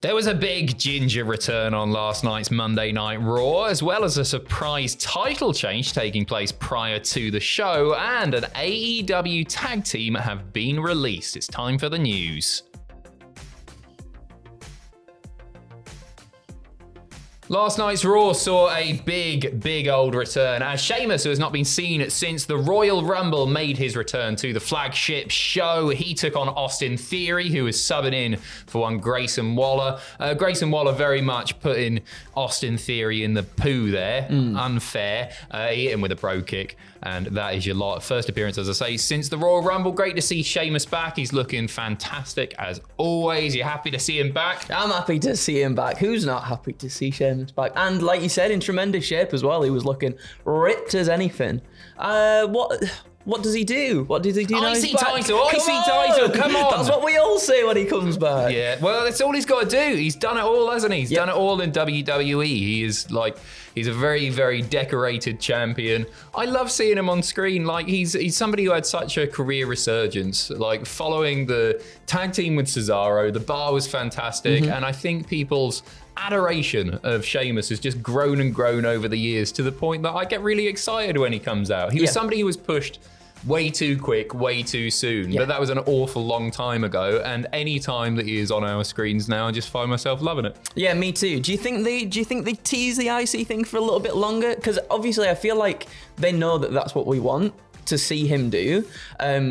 There was a big Ginger return on last night's Monday Night Raw, as well as a surprise title change taking place prior to the show, and an AEW Tag Team have been released. It's time for the news. Last night's Raw saw a big old return as Sheamus, who has not been seen since the Royal Rumble, made his return to the flagship show. He took on Austin Theory, who was subbing in for one Grayson Waller. Grayson Waller very much putting Austin Theory in the poo there. Unfair. He hit him with a bro kick. And that is your lot. First appearance, as I say, since the Royal Rumble. Great to see Sheamus back. He's looking fantastic as always. You're happy to see him back? I'm happy to see him back. Who's not happy to see Sheamus back? And like you said, in tremendous shape as well. He was looking ripped as anything. What does he do? What does he do now? IC title, come on. That's what we all say when he comes back. Yeah, well, that's all he's got to do. He's done it all, hasn't he? He's done it all in WWE. He's a very decorated champion. I love seeing him on screen. Like, he's somebody who had such a career resurgence. Like, following the tag team with Cesaro, the bar was fantastic. And I think people's adoration of Sheamus has just grown and grown over the years to the point that I get really excited when he comes out. He was somebody who was pushed way too quick, way too soon. But that was an awful long time ago. And any time that he is on our screens now, I just find myself loving it. Yeah, me too. Do you think they tease the IC thing for a little bit longer? Because obviously I feel like they know that that's what we want to see him do.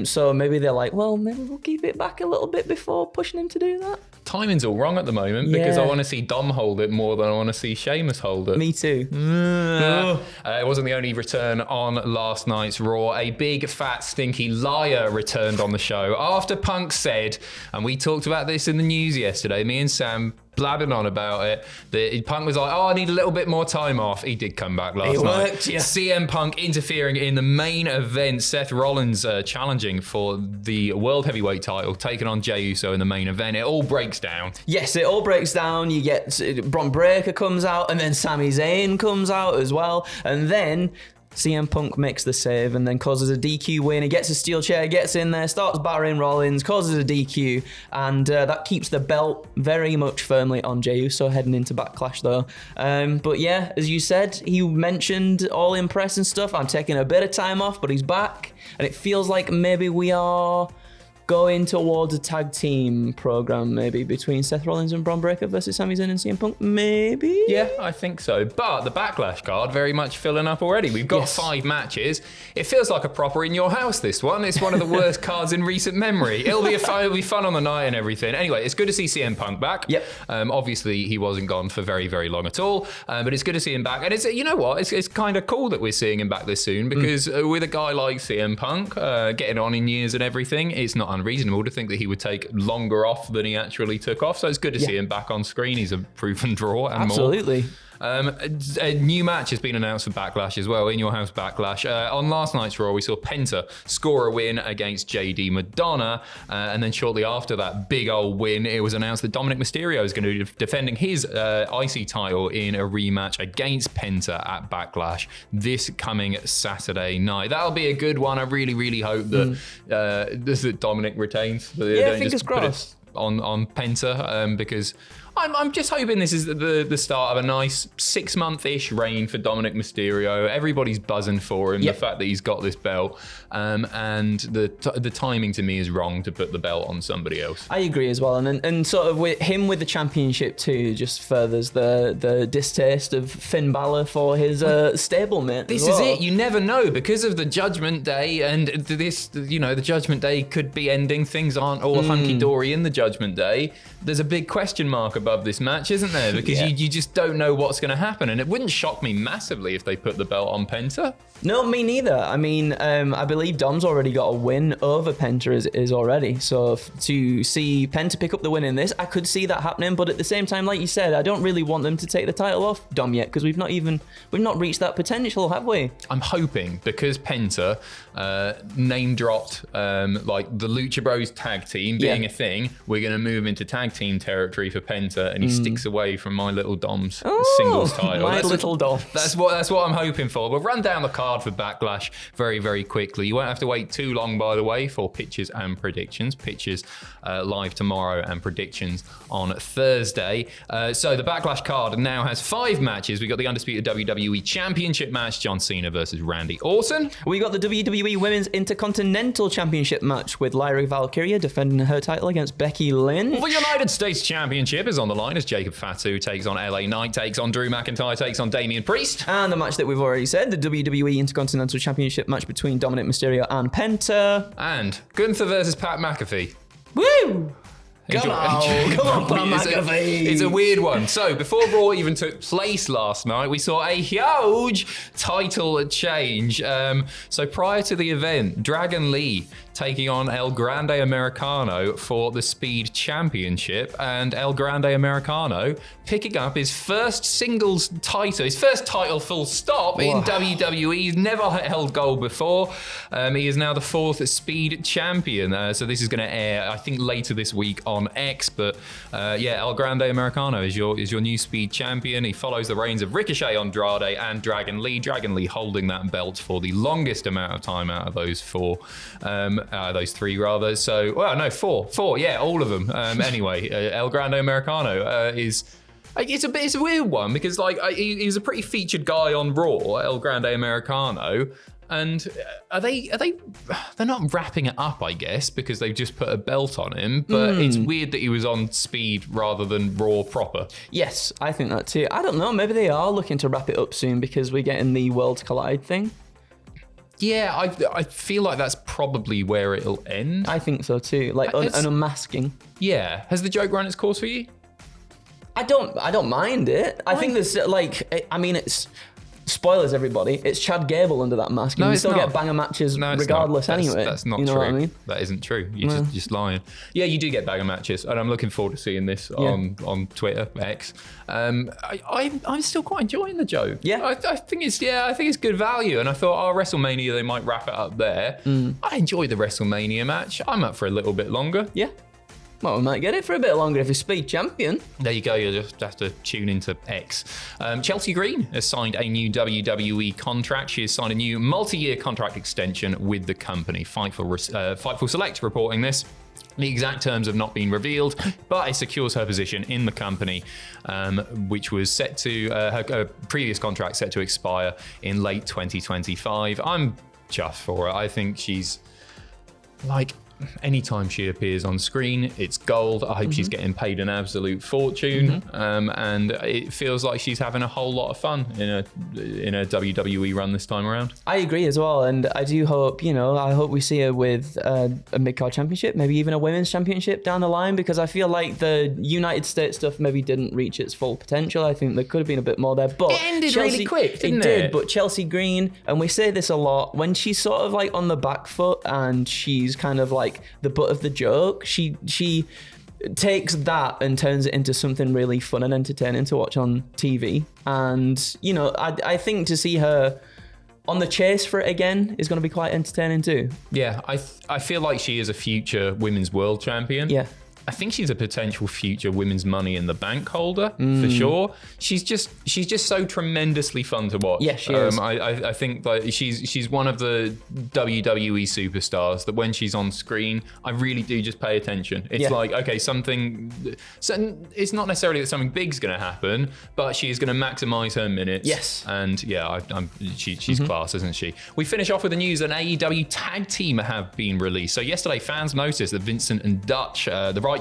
So maybe they're like, well, maybe we'll keep it back a little bit before pushing him to do that. Timing's all wrong at the moment because I want to see Dom hold it more than I want to see Sheamus hold it. Me too. It wasn't the only return on last night's Raw. A big, fat, stinky liar returned on the show after Punk said, and we talked about this in the news yesterday, me and Sam blabbing on about it, that Punk was like, I need a little bit more time off. He did come back last night. CM Punk interfering in the main event. Seth Rollins challenging for the World Heavyweight title, taking on Jey Uso in the main event. It all breaks down. Yes, it all breaks down. You get Bron Breakker comes out, and then Sami Zayn comes out as well, and then CM Punk makes the save and then causes a DQ win. He gets a steel chair, gets in there, starts battering Rollins, causes a DQ, and that keeps the belt very much firmly on Jey Uso heading into Backlash though. But yeah, as you said, he mentioned all in press and stuff. I'm taking a bit of time off, but he's back, and it feels like maybe we are going towards a tag team program, maybe between Seth Rollins and Bron Breakker versus Sami Zayn and CM Punk, maybe? Yeah, I think so. But the Backlash card very much filling up already. We've got 5 matches. It feels like a proper in your house, this one. It's one of the worst cards in recent memory. It'll be fun on the night and everything. Anyway, it's good to see CM Punk back. Yep. Obviously, he wasn't gone for very long at all. But it's good to see him back. And it's, you know what? It's kind of cool that we're seeing him back this soon because with a guy like CM Punk getting on in years and everything, it's not unreasonable to think that he would take longer off than he actually took off. So it's good to see him back on screen. He's a proven draw and Absolutely. more. A new match has been announced for Backlash as well, In Your House Backlash. On last night's Raw, we saw Penta score a win against JD Madonna, and then shortly after that big old win, it was announced that Dominic Mysterio is going to be defending his IC title in a rematch against Penta at Backlash this coming Saturday night. That'll be a good one. I really hope that Dominic retains. Yeah, fingers crossed. On Penta, because I'm just hoping this is the start of a nice 6-month-ish reign for Dominic Mysterio. Everybody's buzzing for him. The fact that he's got this belt, and the timing to me is wrong to put the belt on somebody else. I agree as well, and sort of with him with the championship too, just furthers the distaste of Finn Balor for his stablemate. This is it. You never know because of the Judgment Day, and this, the Judgment Day could be ending. Things aren't all hunky dory in the Judgment Day. There's a big question mark above this match, isn't there? Because you just don't know what's going to happen. And it wouldn't shock me massively if they put the belt on Penta. No, me neither. I mean, I believe Dom's already got a win over Penta is already. So to see Penta pick up the win in this, I could see that happening. But at the same time, like you said, I don't really want them to take the title off Dom yet because we've not reached that potential, have we? I'm hoping because Penta name dropped like the Lucha Bros tag team being a thing, we're going to move into tag team territory for Penta. insert, and he sticks away from my little Dom's singles title. Little Dom. That's what I'm hoping for. We'll run down the card for Backlash very, very quickly. You won't have to wait too long, by the way, for pitches and predictions. Pitches live tomorrow and predictions on Thursday. So the Backlash card now has 5 matches. We've got the undisputed WWE Championship match, John Cena versus Randy Orton. We got the WWE Women's Intercontinental Championship match with Lyra Valkyria defending her title against Becky Lynch. The United States Championship is on the line as Jacob Fatu takes on LA Knight, takes on Drew McIntyre, takes on Damian Priest. And the match that we've already said, the WWE Intercontinental Championship match between Dominic Mysterio and Penta. And Gunther versus Pat McAfee. Woo! Come on, Pat McAfee. It's a weird one. So before Raw even took place last night, we saw a huge title change. So prior to the event, Dragon Lee taking on El Grande Americano for the Speed Championship, and El Grande Americano picking up his first singles title, his first title full stop in WWE. He's never held gold before. He is now the 4th Speed Champion. So this is going to air, I think, later this week on X. But El Grande Americano is your new Speed Champion. He follows the reigns of Ricochet, Andrade, and Dragon Lee. Dragon Lee holding that belt for the longest amount of time out of those 4. Those 3 rather. So, well, no, 4. Yeah, all of them. Anyway, El Grande Americano is. It's a weird one because he's a pretty featured guy on Raw, El Grande Americano. And they're not wrapping it up, I guess, because they've just put a belt on him. But it's weird that he was on Speed rather than Raw proper. Yes, I think that too. I don't know. Maybe they are looking to wrap it up soon because we're getting the Worlds Collide thing. Yeah, I feel like that's probably where it'll end. I think so too. Like an unmasking. Yeah. Has the joke run its course for you? I don't mind it. I think there's it's spoilers, everybody. It's Chad Gable under that mask. You still get banger matches regardless anyway. That's not you know true. What I mean? That isn't true. You're just lying. Yeah, you do get banger matches, and I'm looking forward to seeing this on Twitter, X. I'm still quite enjoying the joke. Yeah. I think it's good value, and I thought, WrestleMania, they might wrap it up there. I enjoyed the WrestleMania match. I'm up for a little bit longer. Yeah. Well, we might get it for a bit longer if he's Speed Champion. There you go. You just have to tune into X. Chelsea Green has signed a new WWE contract. She has signed a new multi-year contract extension with the company. Fightful Select reporting this. The exact terms have not been revealed, but it secures her position in the company, which was set to her previous contract set to expire in late 2025. I'm chuffed for her. I think she's anytime she appears on screen, it's gold. I hope she's getting paid an absolute fortune, and it feels like she's having a whole lot of fun in a WWE run this time around. I agree as well, and I do hope, I hope we see her with a mid-card championship, maybe even a women's championship down the line, because I feel like the United States stuff maybe didn't reach its full potential. I think there could have been a bit more there, but it ended really quick, didn't it? It did, but Chelsea Green, and we say this a lot, when she's sort of on the back foot and she's kind of the butt of the joke, she takes that and turns it into something really fun and entertaining to watch on TV. And I think to see her on the chase for it again is going to be quite entertaining too. Yeah, I feel like she is a future women's world champion. Yeah. I think she's a potential future women's Money in the Bank holder for sure. She's just so tremendously fun to watch. Yeah, she is. I think she's one of the WWE superstars that when she's on screen, I really do just pay attention. It's it's not necessarily that something big's going to happen, but she's going to maximize her minutes. Yes. And she's class, isn't she? We finish off with the news that AEW Tag Team have been released. So yesterday, fans noticed that Vincent and Dutch, the Righteous,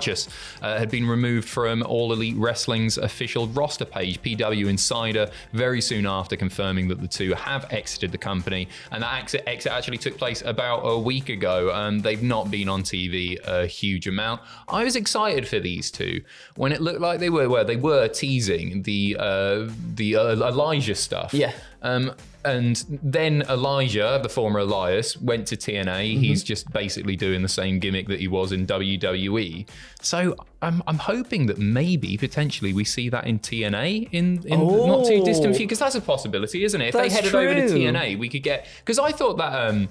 had been removed from All Elite Wrestling's official roster page. PW Insider very soon after confirming that the two have exited the company, and that exit actually took place about a week ago, and they've not been on TV a huge amount. I was excited for these two when it looked like they were teasing the Elijah stuff. Yeah. And then Elijah, the former Elias, went to TNA. He's just basically doing the same gimmick that he was in WWE. So I'm hoping that maybe potentially we see that in TNA in not too distant future, because that's a possibility, isn't it? If they headed over to TNA, we could get, because I thought that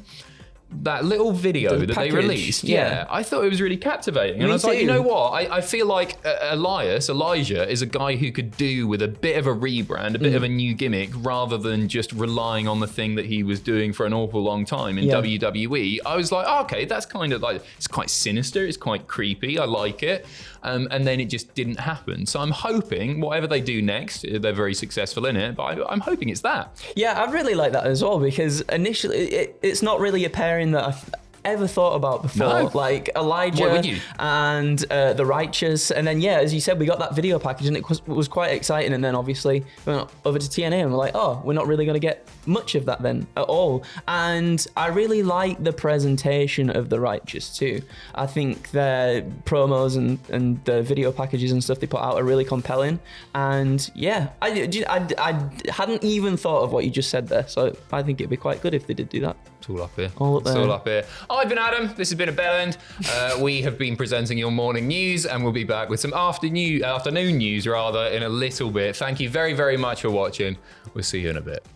that little video The that package, they released, yeah. I thought it was really captivating. And Me I was like, too. you know what? I feel like Elijah is a guy who could do with a bit of a rebrand, a bit of a new gimmick, rather than just relying on the thing that he was doing for an awful long time in WWE. I was like, oh, okay, that's kind of like, it's quite sinister, it's quite creepy, I like it. And then it just didn't happen. So I'm hoping whatever they do next, they're very successful in it, but I'm hoping it's that. Yeah, I really like that as well, because initially it's not really a pairing that I've ever thought about before. No. Like Why would Elijah you? and The Righteous. And then, yeah, as you said, we got that video package and it was quite exciting. And then obviously we went over to TNA and we're like, oh, we're not really going to get much of that then at all. And I really like the presentation of The Righteous too. I think their promos and the video packages and stuff they put out are really compelling. And yeah, I hadn't even thought of what you just said there. So I think it'd be quite good if they did do that. It's all up here. All up there. It's all up here. I've been Adam. This has been a Bell End. We have been presenting your morning news, and we'll be back with some afternoon news rather in a little bit. Thank you very, very much for watching. We'll see you in a bit.